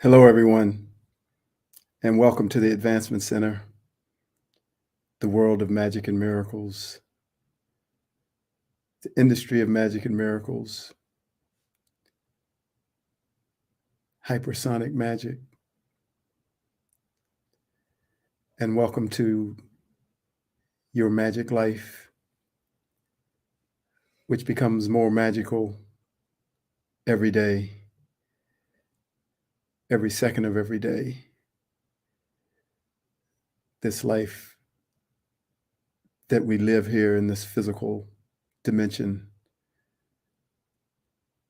Hello, everyone, and welcome to the Advancement Center, the world of magic and miracles, the industry of magic and miracles, hypersonic magic, and welcome to your magic life, which becomes more magical every day, every second of every day. This life that we live here in this physical dimension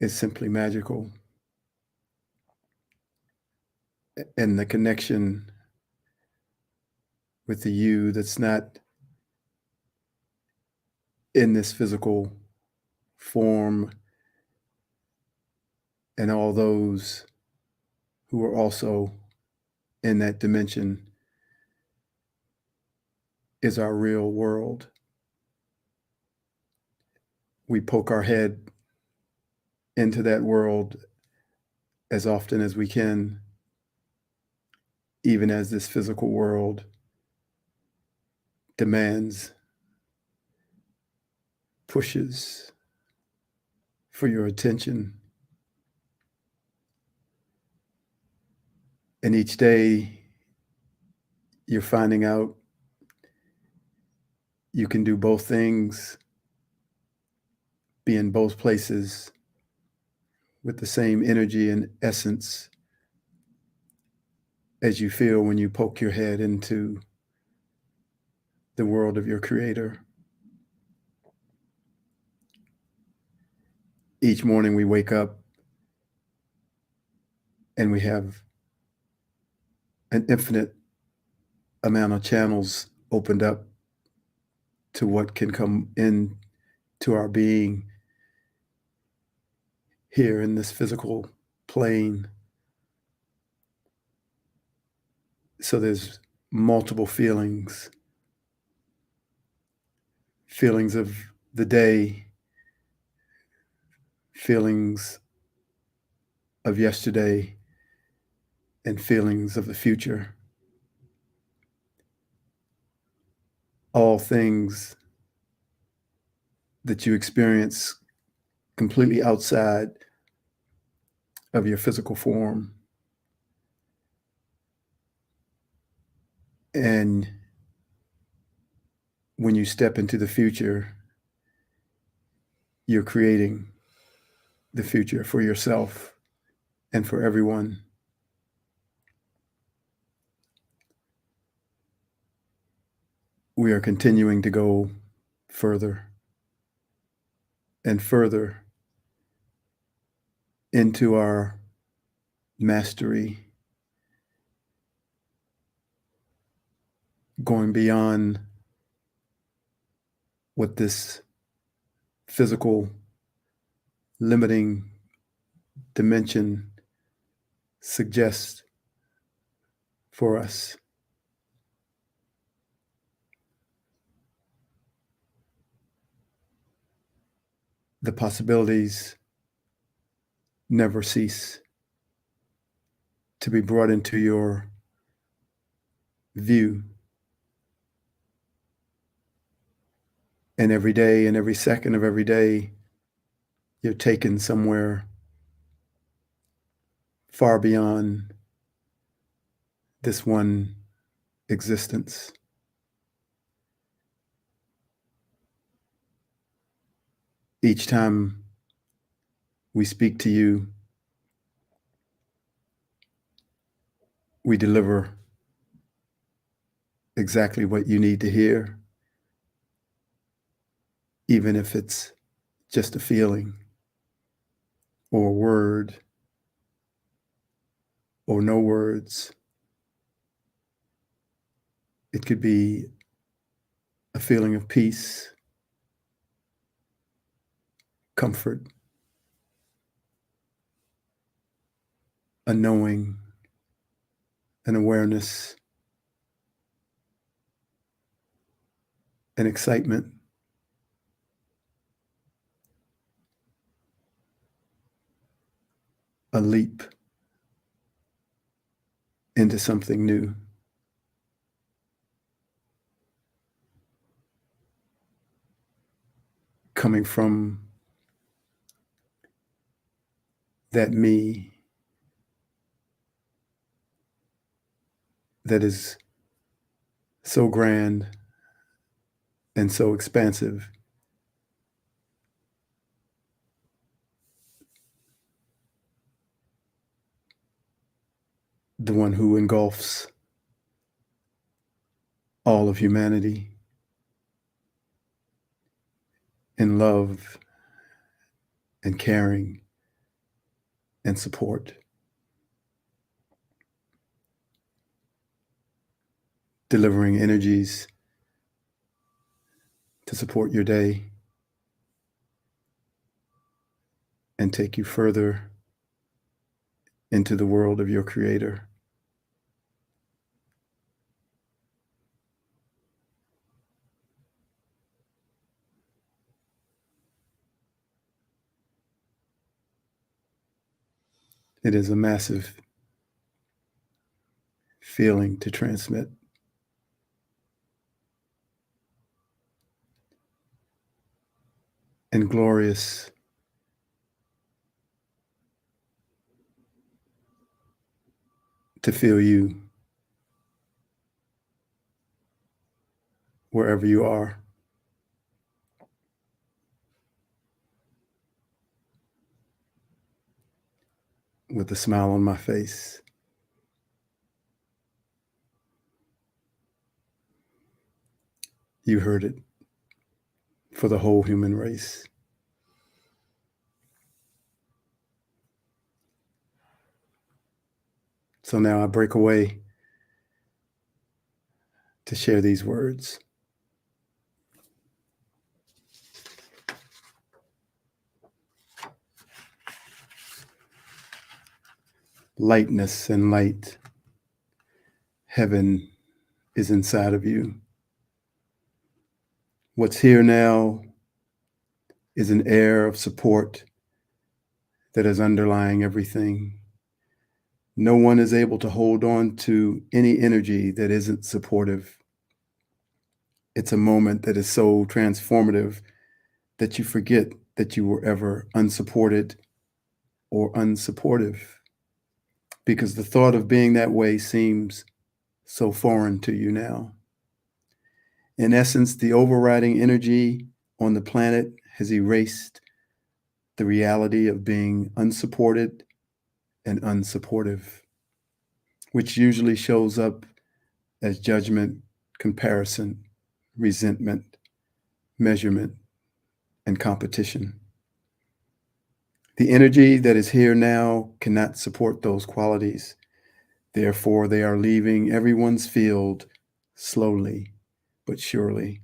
is simply magical. And the connection with the you that's not in this physical form and all those who are also in that dimension is our real world. We poke our head into that world as often as we can, even as this physical world demands, pushes for your attention. And each day you're finding out you can do both things, be in both places with the same energy and essence as you feel when you poke your head into the world of your creator. Each morning we wake up and we have an infinite amount of channels opened up to what can come in to our being here in this physical plane. So there's multiple feelings of the day, feelings of yesterday, and feelings of the future. All things that you experience completely outside of your physical form. And when you step into the future, you're creating the future for yourself and for everyone. We are continuing to go further and further into our mastery, going beyond what this physical limiting dimension suggests for us. The possibilities never cease to be brought into your view. And every day and every second of every day, you're taken somewhere far beyond this one existence. Each time we speak to you, we deliver exactly what you need to hear, even if it's just a feeling or a word or no words. It could be a feeling of peace, comfort, a knowing, an awareness, an excitement, a leap, into something new. Coming from that me that is so grand and so expansive, the one who engulfs all of humanity in love and caring and support, delivering energies to support your day and take you further into the world of your Creator. It is a massive feeling to transmit. And glorious to feel you wherever you are. With a smile on my face. You heard it, for the whole human race. So now I break away to share these words. Lightness and light. Heaven is inside of you. What's here now is an air of support that is underlying everything. No one is able to hold on to any energy that isn't supportive. It's a moment that is so transformative that you forget that you were ever unsupported or unsupportive, because the thought of being that way seems so foreign to you now. In essence, the overriding energy on the planet has erased the reality of being unsupported and unsupportive, which usually shows up as judgment, comparison, resentment, measurement, and competition. The energy that is here now cannot support those qualities. Therefore, they are leaving everyone's field slowly but surely.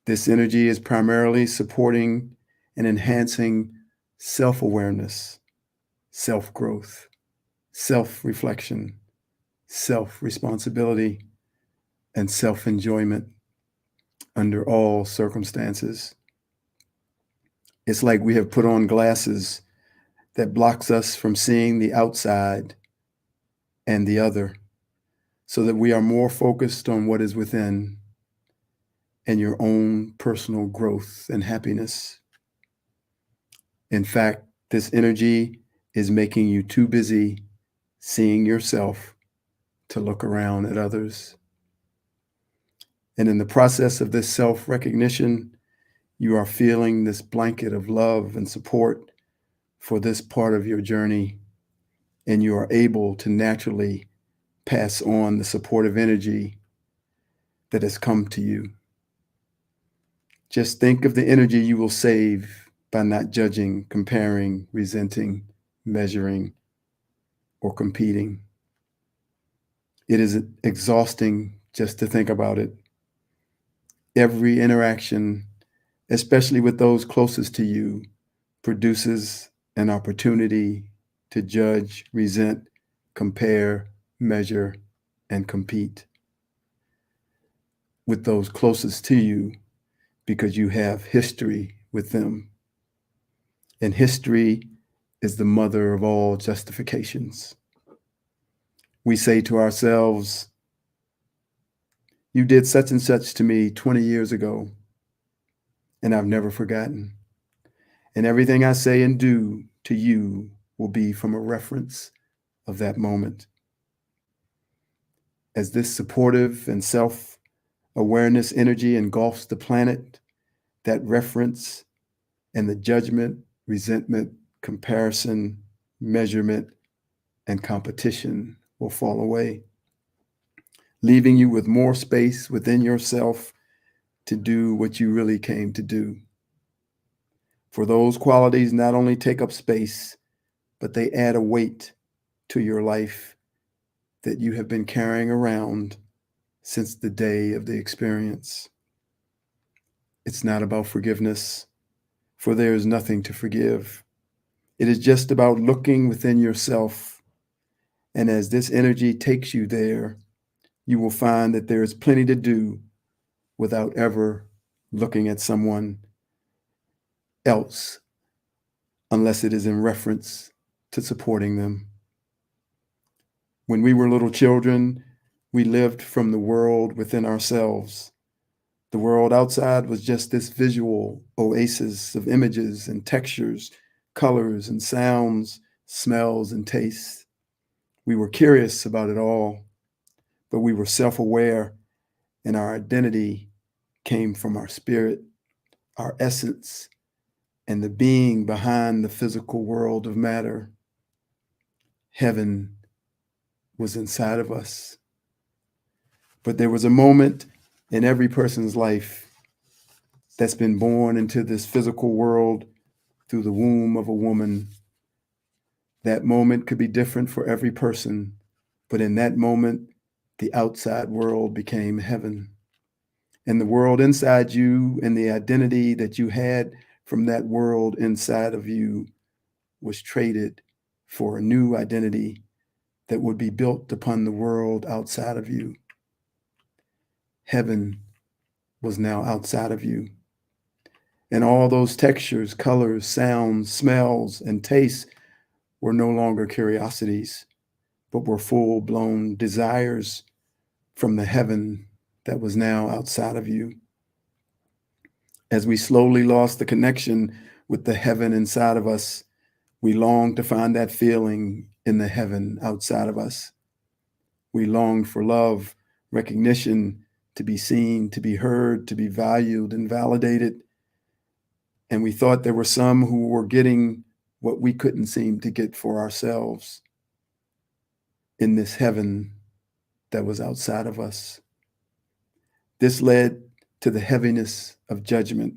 This energy is primarily supporting and enhancing self-awareness, self-growth, self-reflection, self-responsibility, and self-enjoyment under all circumstances. It's like we have put on glasses that blocks us from seeing the outside and the other, so that we are more focused on what is within and your own personal growth and happiness. In fact, this energy is making you too busy seeing yourself to look around at others. And in the process of this self-recognition, you are feeling this blanket of love and support for this part of your journey, and you are able to naturally pass on the supportive energy that has come to you. Just think of the energy you will save by not judging, comparing, resenting, measuring, or competing. It is exhausting just to think about it. Every interaction, especially with those closest to you, produces an opportunity to judge, resent, compare, measure, and compete with those closest to you, because you have history with them. And history is the mother of all justifications. We say to ourselves, you did such and such to me 20 years ago, and I've never forgotten. And everything I say and do to you will be from a reference of that moment. As this supportive and self-awareness energy engulfs the planet, that reference and the judgment, resentment, comparison, measurement, and competition will fall away, leaving you with more space within yourself to do what you really came to do. For those qualities not only take up space, but they add a weight to your life that you have been carrying around since the day of the experience. It's not about forgiveness, for there is nothing to forgive. It is just about looking within yourself. And as this energy takes you there, you will find that there is plenty to do without ever looking at someone else, unless it is in reference to supporting them. When we were little children, we lived from the world within ourselves. The world outside was just this visual oasis of images and textures, colors and sounds, smells and tastes. We were curious about it all, but we were self-aware, and our identity came from our spirit, our essence, and the being behind the physical world of matter. Heaven was inside of us. But there was a moment in every person's life that's been born into this physical world through the womb of a woman. That moment could be different for every person, but in that moment, the outside world became heaven. And the world inside you and the identity that you had from that world inside of you was traded for a new identity that would be built upon the world outside of you. Heaven was now outside of you. And all those textures, colors, sounds, smells, and tastes were no longer curiosities, but were full-blown desires from the heaven that was now outside of you. As we slowly lost the connection with the heaven inside of us, we longed to find that feeling in the heaven outside of us. We longed for love, recognition, to be seen, to be heard, to be valued and validated. And we thought there were some who were getting what we couldn't seem to get for ourselves in this heaven that was outside of us. This led to the heaviness of judgment,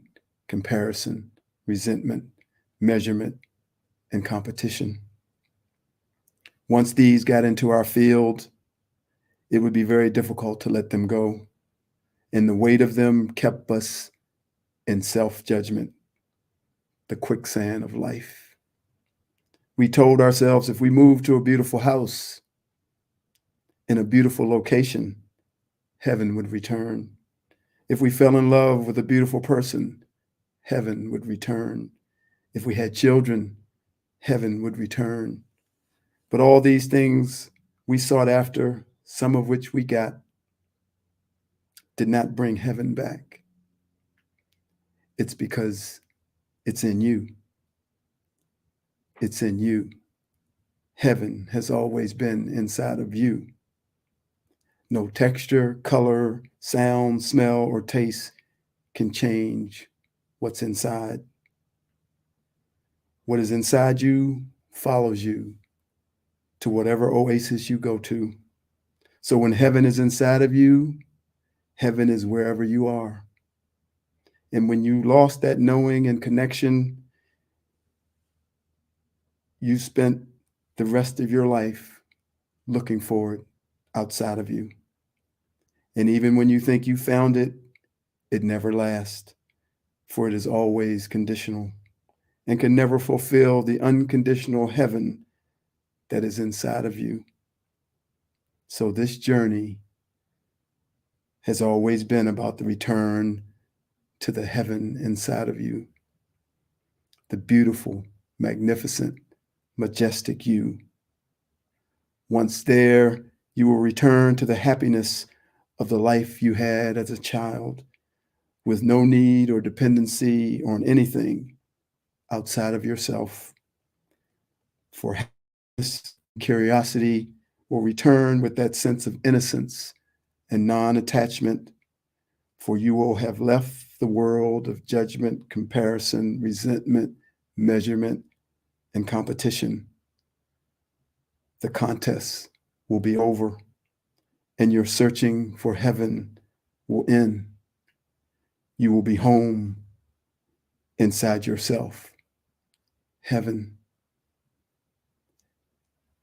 comparison, resentment, measurement, and competition. Once these got into our field, it would be very difficult to let them go. And the weight of them kept us in self-judgment, the quicksand of life. We told ourselves if we moved to a beautiful house in a beautiful location, heaven would return. If we fell in love with a beautiful person, heaven would return. If we had children, heaven would return. But all these things we sought after, some of which we got, did not bring heaven back. It's because it's in you. It's in you. Heaven has always been inside of you. No texture, color, sound, smell, or taste can change what's inside. What is inside you follows you to whatever oasis you go to. So when heaven is inside of you, heaven is wherever you are. And when you lost that knowing and connection, you spent the rest of your life looking for it outside of you. And even when you think you found it, it never lasts, for it is always conditional and can never fulfill the unconditional heaven that is inside of you. So this journey has always been about the return to the heaven inside of you, the beautiful, magnificent, majestic you. Once there, You will return to the happiness of the life you had as a child, with no need or dependency on anything outside of yourself. For happiness, curiosity will return with that sense of innocence and non-attachment, for you will have left the world of judgment, comparison, resentment, measurement, and competition. The contest will be over, and your searching for heaven will end. You will be home inside yourself, heaven.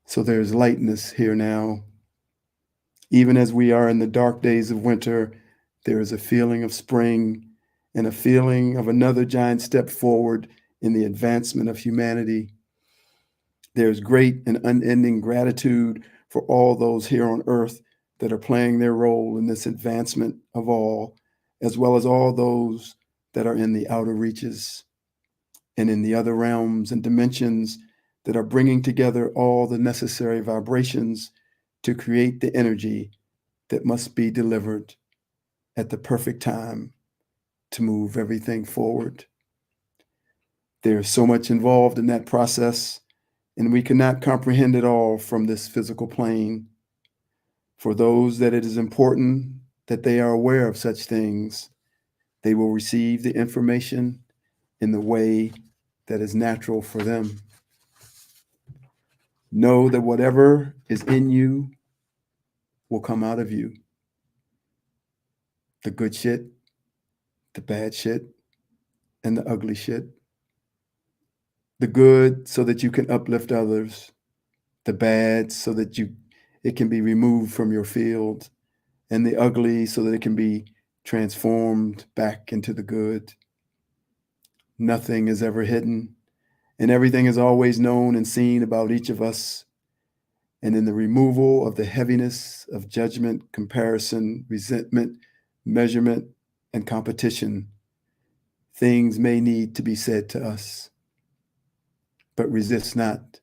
So there's lightness here now. Even as we are in the dark days of winter, there is a feeling of spring and a feeling of another giant step forward in the advancement of humanity. There's great and unending gratitude for all those here on earth that are playing their role in this advancement of all, as well as all those that are in the outer reaches and in the other realms and dimensions that are bringing together all the necessary vibrations to create the energy that must be delivered at the perfect time to move everything forward. There's so much involved in that process, and we cannot comprehend it all from this physical plane. For those that it is important that they are aware of such things, they will receive the information in the way that is natural for them. Know that whatever is in you will come out of you. The good shit, the bad shit, and the ugly shit. The good so that you can uplift others. The bad so that it can be removed from your field. And the ugly so that it can be transformed back into the good. Nothing is ever hidden, and everything is always known and seen about each of us. And in the removal of the heaviness of judgment, comparison, resentment, measurement, and competition, things may need to be said to us. But resist not,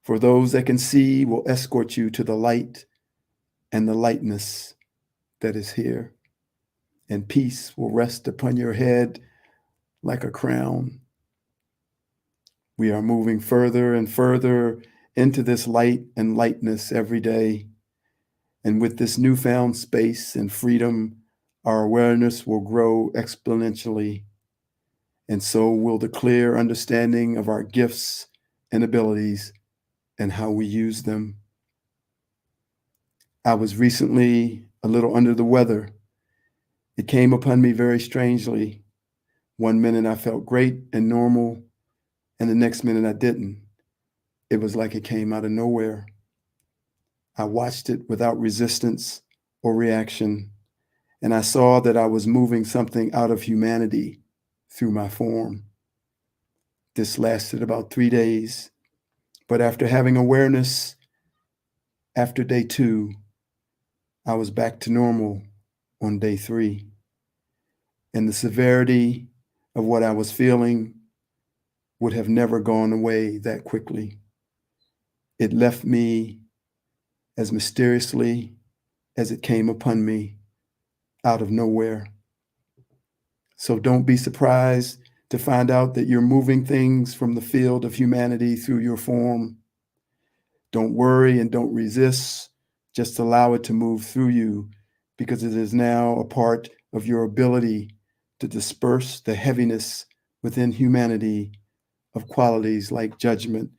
for those that can see will escort you to the light and the lightness that is here. And peace will rest upon your head like a crown. We are moving further and further into this light and lightness every day. And with this newfound space and freedom, our awareness will grow exponentially. And so will the clear understanding of our gifts and abilities and how we use them. I was recently a little under the weather. It came upon me very strangely. One minute I felt great and normal, and the next minute I didn't. It was like it came out of nowhere. I watched it without resistance or reaction, and I saw that I was moving something out of humanity through my form. This lasted about 3 days, but after having awareness, after day 2, I was back to normal on day 3. And the severity of what I was feeling would have never gone away that quickly. It left me as mysteriously as it came upon me out of nowhere. So don't be surprised to find out that you're moving things from the field of humanity through your form. Don't worry and don't resist. Just allow it to move through you, because it is now a part of your ability to disperse the heaviness within humanity of qualities like judgment,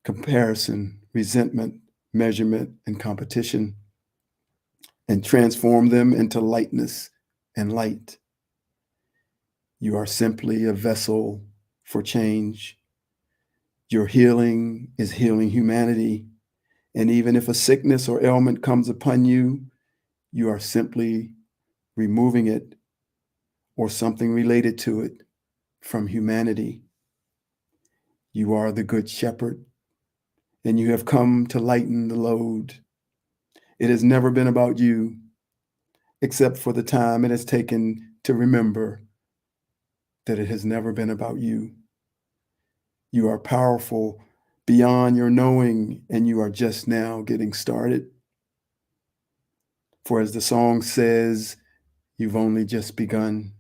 comparison, resentment, measurement, and competition, and transform them into lightness and light. You are simply a vessel for change. Your healing is healing humanity. And even if a sickness or ailment comes upon you, you are simply removing it or something related to it from humanity. You are the good shepherd, and you have come to lighten the load. It has never been about you, except for the time it has taken to remember that it has never been about you. You are powerful beyond your knowing, and you are just now getting started. For as the song says, you've only just begun.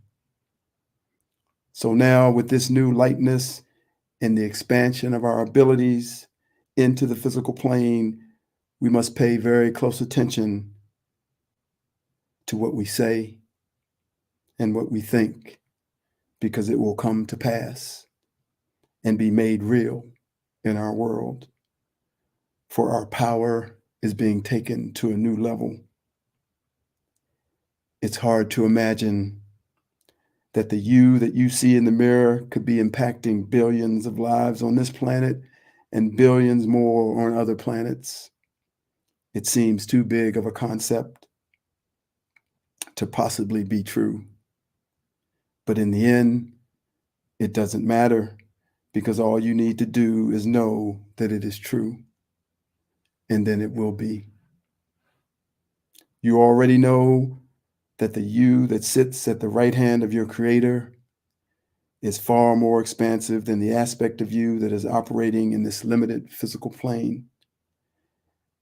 So now, with this new lightness and the expansion of our abilities into the physical plane, we must pay very close attention to what we say and what we think, because it will come to pass and be made real in our world. For our power is being taken to a new level. It's hard to imagine that the you that you see in the mirror could be impacting billions of lives on this planet and billions more on other planets. It seems too big of a concept to possibly be true. But in the end, it doesn't matter, because all you need to do is know that it is true, and then it will be. You already know that the you that sits at the right hand of your Creator is far more expansive than the aspect of you that is operating in this limited physical plane.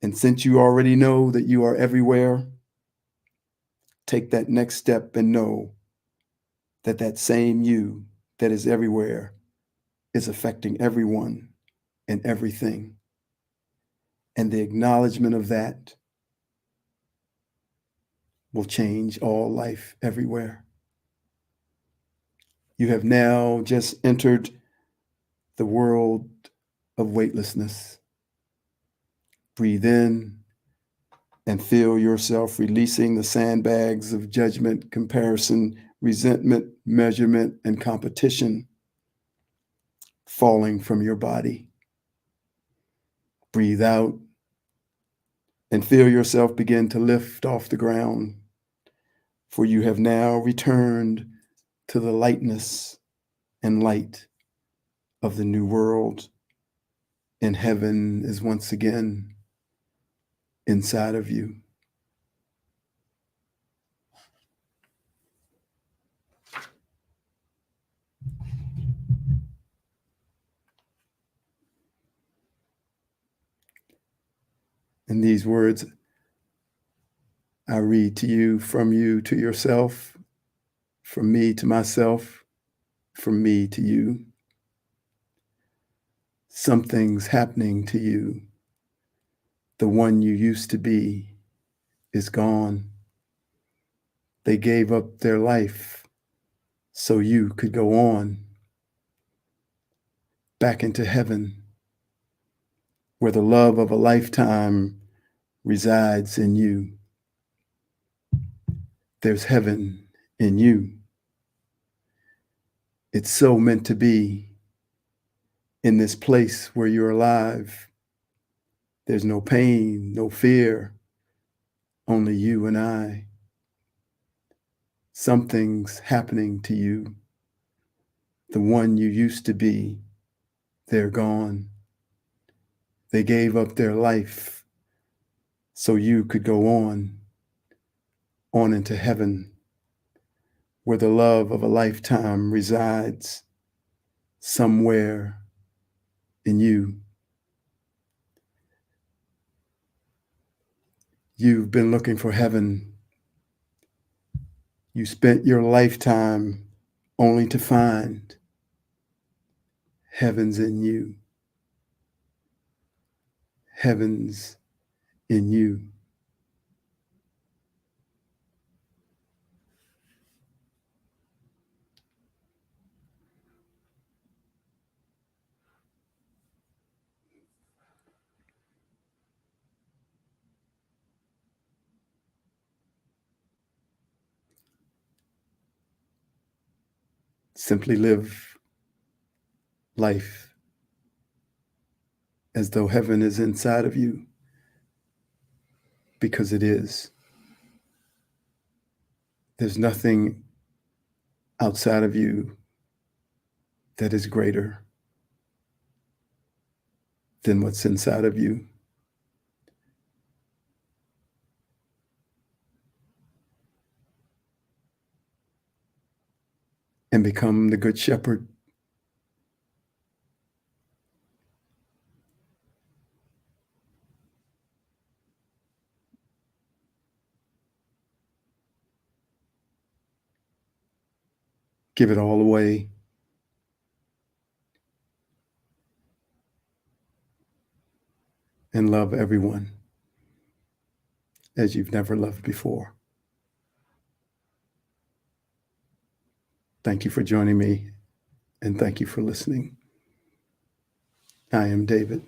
And since you already know that you are everywhere, take that next step and know that that same you that is everywhere is affecting everyone and everything. And the acknowledgement of that will change all life everywhere. You have now just entered the world of weightlessness. Breathe in and feel yourself releasing the sandbags of judgment, comparison, resentment, measurement, and competition falling from your body. Breathe out and feel yourself begin to lift off the ground, for you have now returned to the lightness and light of the new world, and heaven is once again inside of you. And these words I read to you to yourself, from me to myself, from me to you. Something's happening to you. The one you used to be is gone. They gave up their life so you could go on back into heaven, where the love of a lifetime resides in you. There's heaven in you. It's so meant to be in this place where you're alive. There's no pain, no fear, only you and I. Something's happening to you. The one you used to be, they're gone. They gave up their life so you could go on into heaven, where the love of a lifetime resides somewhere in you. You've been looking for heaven. You spent your lifetime only to find heaven's in you. Heaven's in you. Simply live life as though heaven is inside of you, because it is. There's nothing outside of you that is greater than what's inside of you. And become the good shepherd. Give it all away. And love everyone as you've never loved before. Thank you for joining me, and thank you for listening. I am David.